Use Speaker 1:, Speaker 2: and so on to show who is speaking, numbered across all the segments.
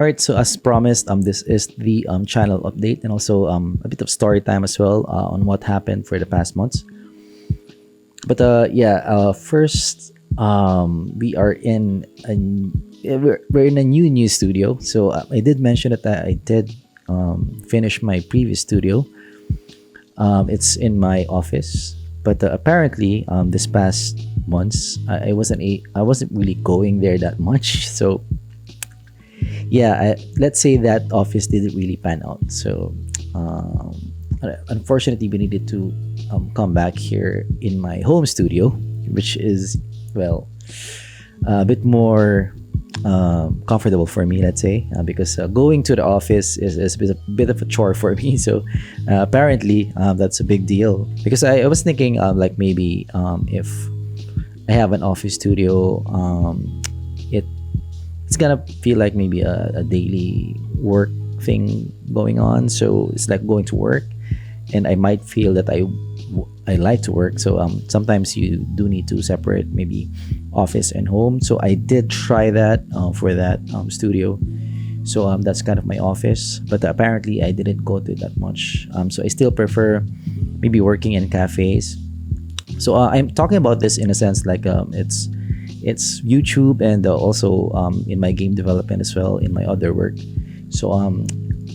Speaker 1: All right, so as promised, this is the channel update and also a bit of story time as well on what happened for the past months. But first, we are in we're in a new studio. So I did mention that I did finish my previous studio. It's in my office, but apparently this past months I wasn't really going there that much. So let's say that office didn't really pan out. So unfortunately, we needed to come back here in my home studio, which is, well, a bit more comfortable for me, let's say, because going to the office is a bit of a chore for me. So apparently, that's a big deal because I was thinking like maybe if I have an office studio, it it's gonna feel like maybe a daily work thing going on. So it's like going to work, and I might feel that I like to work. So sometimes you do need to separate maybe office and home. So I did try that for that studio. So that's kind of my office, but apparently I didn't go to it that much. So I still prefer maybe working in cafes. So I'm talking about this in a sense like it's YouTube and also in my game development as well in my other work. So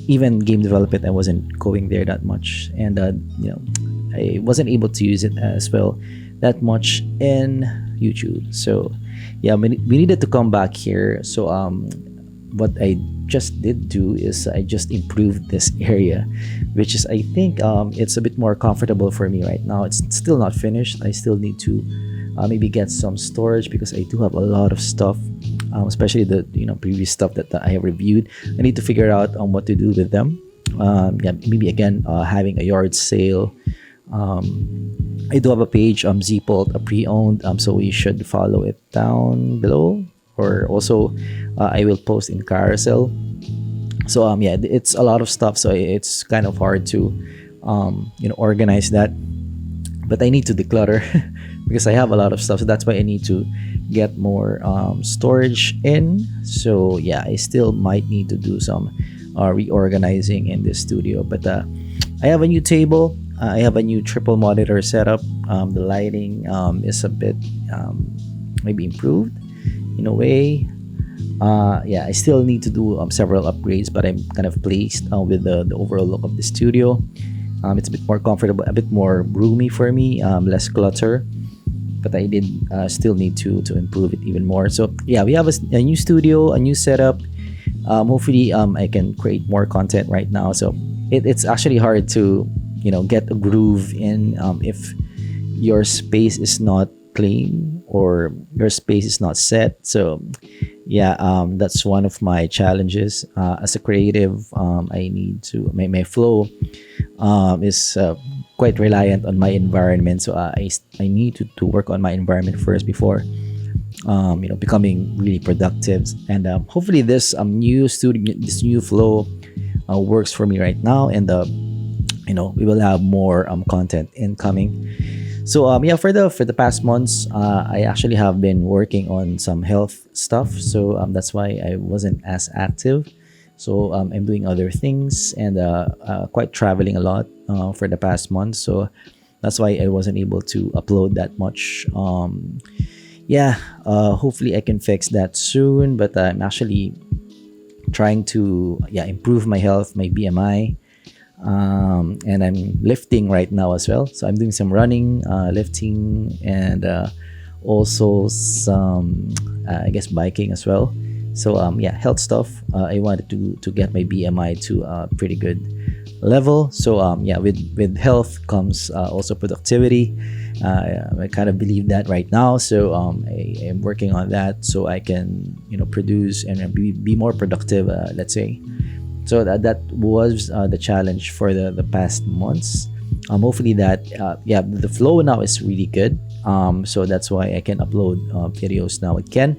Speaker 1: even game development, I wasn't going there that much, and I wasn't able to use it as well that much in YouTube. So we needed to come back here. So what I just did do is I just improved this area, which is I think it's a bit more comfortable for me right now. It's still not finished. I still need to maybe get some storage because I do have a lot of stuff, especially the previous stuff that I have reviewed. I need to figure out what to do with them. Maybe again having a yard sale. I do have a page, zpolt, a pre-owned, so you should follow it down below, or also I will post in carousel. So it's a lot of stuff, so it's kind of hard to organize that, but I need to declutter because I have a lot of stuff. So that's why I need to get more storage in. So I still might need to do some reorganizing in this studio, but I have a new table. I have a new triple monitor setup. The lighting is a bit maybe improved in a way. I still need to do several upgrades, but I'm kind of pleased with the overall look of the studio. It's a bit more comfortable, a bit more roomy for me, less clutter. But I did still need to improve it even more. So we have a new studio, a new setup. Hopefully, I can create more content right now. So it's actually hard to get a groove in if your space is not clean or your space is not set. So that's one of my challenges as a creative. I need to my flow is quite reliant on my environment. So I need to work on my environment first before becoming really productive. And hopefully this new studio, this new flow works for me right now, and we will have more content incoming. So for the past months, I actually have been working on some health stuff. So that's why I wasn't as active. So I'm doing other things and quite traveling a lot for the past month. So that's why I wasn't able to upload that much. Hopefully I can fix that soon. But I'm actually trying to improve my health, my BMI. And I'm lifting right now as well. So I'm doing some running, lifting, and also some I guess biking as well. So health stuff. I wanted to get my BMI to a pretty good level. So with health comes also productivity. I kind of believe that right now. So I am working on that so I can produce and be more productive. Let's say. So that was the challenge for the past months. Hopefully that the flow now is really good. So that's why I can upload videos now again.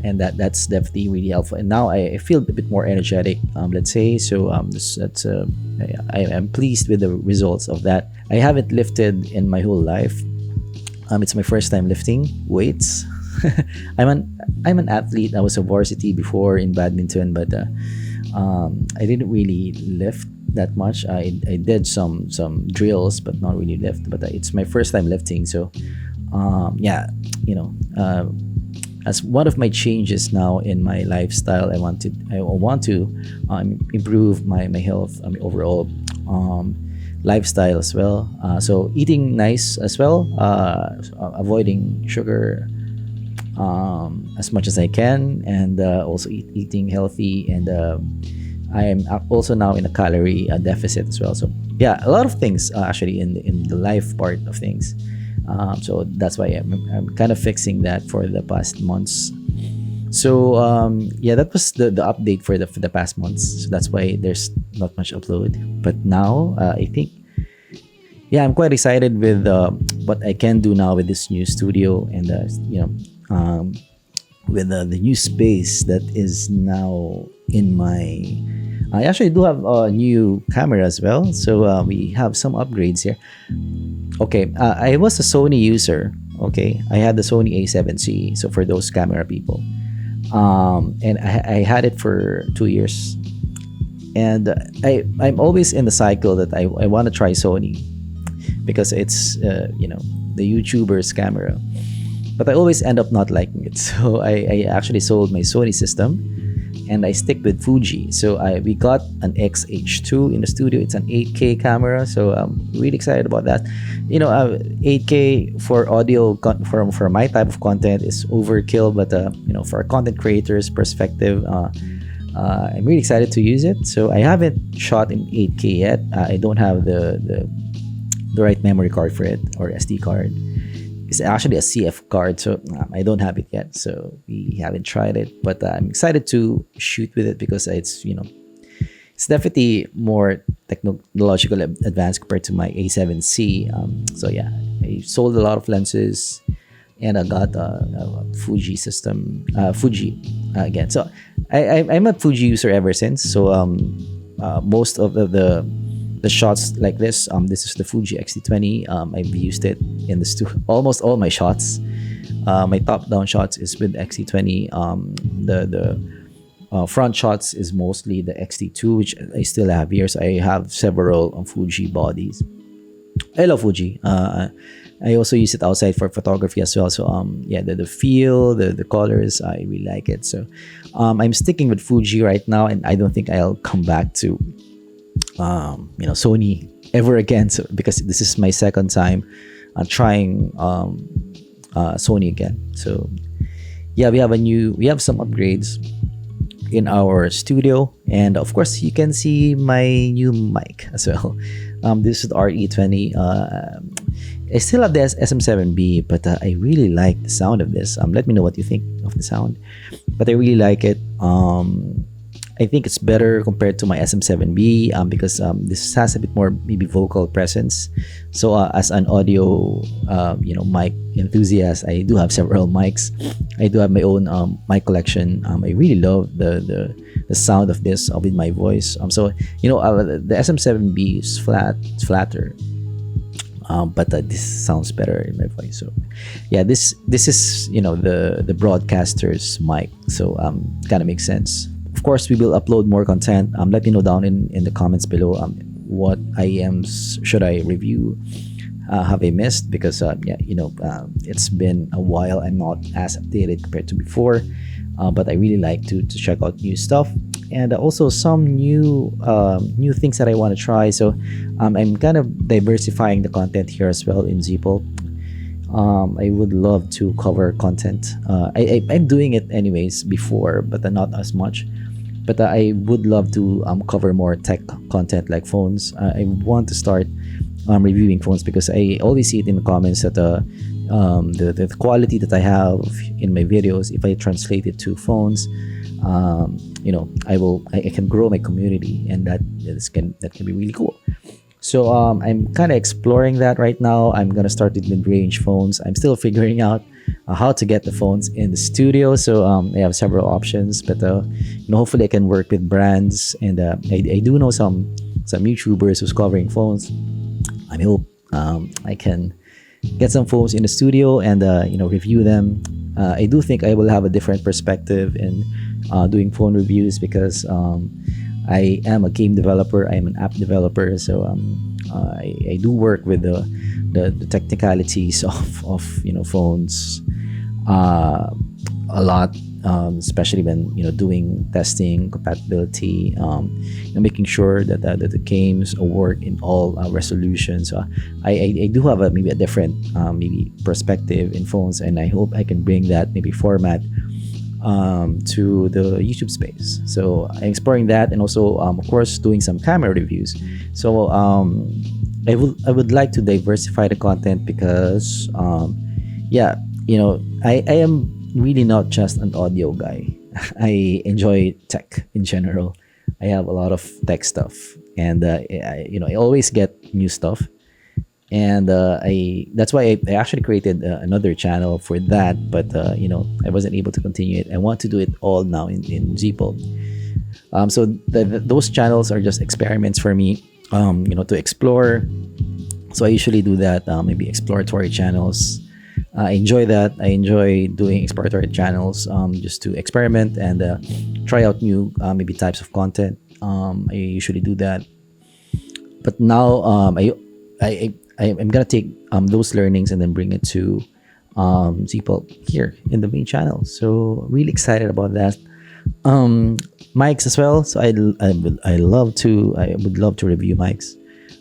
Speaker 1: And that's definitely really helpful. And now I feel a bit more energetic. Let's say so. I'm pleased with the results of that. I haven't lifted in my whole life. It's my first time lifting weights. I'm an athlete. I was a varsity before in badminton, but I didn't really lift that much. I did some drills, but not really lift. But it's my first time lifting, so yeah, you know. As one of my changes now in my lifestyle, I want to improve my health, overall lifestyle as well. So eating nice as well, avoiding sugar as much as I can, and also eating healthy. And I am also now in a calorie deficit as well. So yeah, a lot of things actually in the life part of things. So that's why I'm kind of fixing that for the past months. So yeah, that was the update for the past months. So that's why there's not much upload. But now I think, yeah, I'm quite excited with what I can do now with this new studio, and with the new space that is now in my. I actually do have a new camera as well, so we have some upgrades here. Okay, I was a Sony user. Okay, I had the Sony A7C. So for those camera people, and I had it for 2 years, and I'm always in the cycle that I want to try Sony because it's the YouTuber's camera, but I always end up not liking it. So I actually sold my Sony system, and I stick with Fuji. So we got an XH2 in the studio. It's an 8K camera, so I'm really excited about that. 8K for audio for my type of content is overkill, but for a content creator's perspective, I'm really excited to use it. So I haven't shot in 8K yet. I don't have the right memory card for it, or SD card. It's actually a CF card, so I don't have it yet. So we haven't tried it, but I'm excited to shoot with it because it's definitely more technological advanced compared to my A7C. So yeah, I sold a lot of lenses, and I got a Fuji system, Fuji again. So I'm a Fuji user ever since. So most of the shots like this, this is the Fuji X-T20. I've used it in the almost all my shots. My top down shots is with X-T20. The front shots is mostly the X-T2, which I still have here. So I have several Fuji bodies. I love Fuji. I also use it outside for photography as well. So yeah, the feel, the colors, I really like it. So I'm sticking with Fuji right now, and I don't think I'll come back to Sony ever again. So because this is my second time trying Sony again. So yeah, we have some upgrades in our studio, and of course you can see my new mic as well. This is the RE20. I still have the SM7B, but I really like the sound of this. Let me know what you think of the sound, but I really like it. I think it's better compared to my SM7B because this has a bit more maybe vocal presence. So as an audio mic enthusiast, I do have several mics. I do have my own mic collection. I really love the sound of this with my voice. The SM7B is flatter. But this sounds better in my voice. So yeah, this is the broadcaster's mic. So kind of makes sense. Of course, we will upload more content. Let me know down in the comments below what IEMs should I review. Have I missed? Because it's been a while. I'm not as updated compared to before, but I really like to check out new stuff, and also some new things that I want to try. So I'm kind of diversifying the content here as well in zpolt. I would love to cover content. I'm doing it anyways before, but not as much. But I would love to cover more tech content like phones. I want to start reviewing phones because I always see it in the comments that the quality that I have in my videos, if I translate it to phones, I can grow my community, and that can be really cool. So I'm kind of exploring that right now. I'm gonna start with mid-range phones. I'm still figuring out how to get the phones in the studio. So I have several options, but hopefully I can work with brands, and I do know some YouTubers who's covering phones. I hope I can get some phones in the studio and review them. I do think I will have a different perspective in doing phone reviews because I am a game developer. I am an app developer, so I do work with the technicalities of phones a lot, especially when doing testing, compatibility, making sure that the games work in all resolutions. So I do have maybe a different maybe perspective in phones, and I hope I can bring that maybe format to the YouTube space. So I'm exploring that, and also of course doing some camera reviews. So I would like to diversify the content because yeah, I am really not just an audio guy. I enjoy tech in general. I have a lot of tech stuff, and I always get new stuff, and I that's why I actually created another channel for that. But I wasn't able to continue it. I want to do it all now in zpolt. So those channels are just experiments for me, to explore. So I usually do that, maybe exploratory channels. I enjoy that. I enjoy doing exploratory channels, just to experiment and try out new maybe types of content. I usually do that, but now I'm gonna take those learnings and then bring it to zpolt here in the main channel. So really excited about that. Mics as well. So I would love to review mics.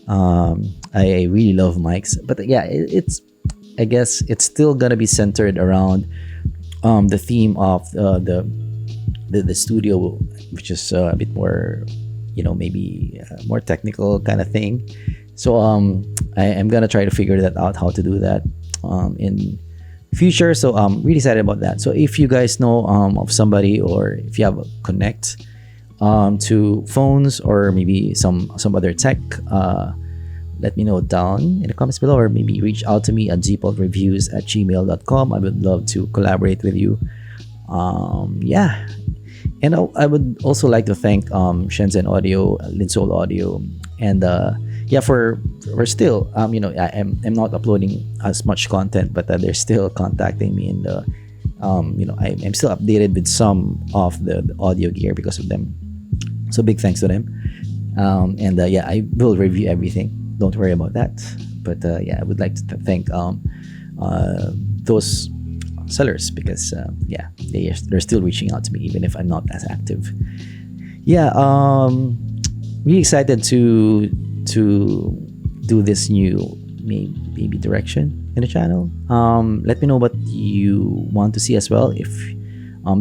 Speaker 1: I really love mics, but yeah, I guess it's still gonna be centered around the theme of the studio, which is a bit more, maybe more technical kind of thing. So I am gonna try to figure that out, how to do that in future. So I'm really excited about that. So if you guys know of somebody, or if you have a connect to phones, or maybe some other tech, let me know down in the comments below, or maybe reach out to me at zpoltreviews@gmail.com. I would love to collaborate with you. Yeah, and I would also like to thank Shenzhen Audio, Linsol Audio, and yeah, for still I'm not uploading as much content, but they're still contacting me, and I'm still updated with some of the audio gear because of them. So big thanks to them. And yeah, I will review everything. Don't worry about that. But yeah, I would like to thank those sellers because yeah, they're still reaching out to me even if I'm not as active. Yeah, really excited to do this new maybe direction in the channel. Let me know what you want to see as well. If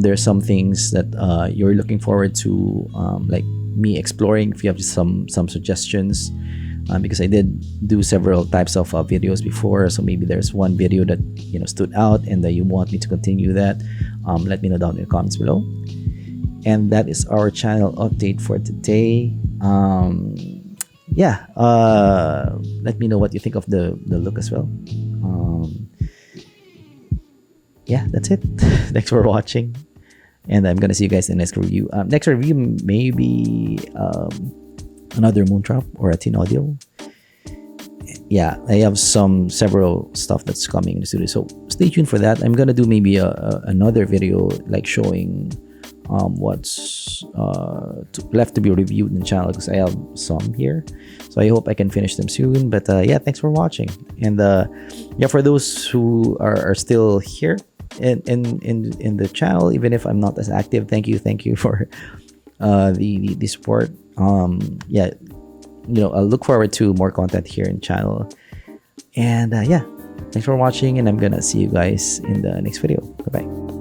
Speaker 1: there are some things that you're looking forward to, like me exploring. If you have some suggestions. Because I did do several types of videos before, so maybe there's one video that stood out and that you want me to continue that. Let me know down in the comments below. And that is our channel update for today. Yeah, let me know what you think of the look as well. Yeah, that's it. Thanks for watching, and I'm gonna see you guys in the next review. Next review maybe another Moontrap or a Tin Audio. Yeah, I have several stuff that's coming in the studio, so stay tuned for that. I'm gonna do maybe another video like showing what's left to be reviewed in the channel, because I have some here, so I hope I can finish them soon. But yeah, thanks for watching, and yeah, for those who are still here in the channel, even if I'm not as active, thank you for the support. Yeah, I'll look forward to more content here in channel, and yeah, thanks for watching, and I'm gonna see you guys in the next video. Bye bye.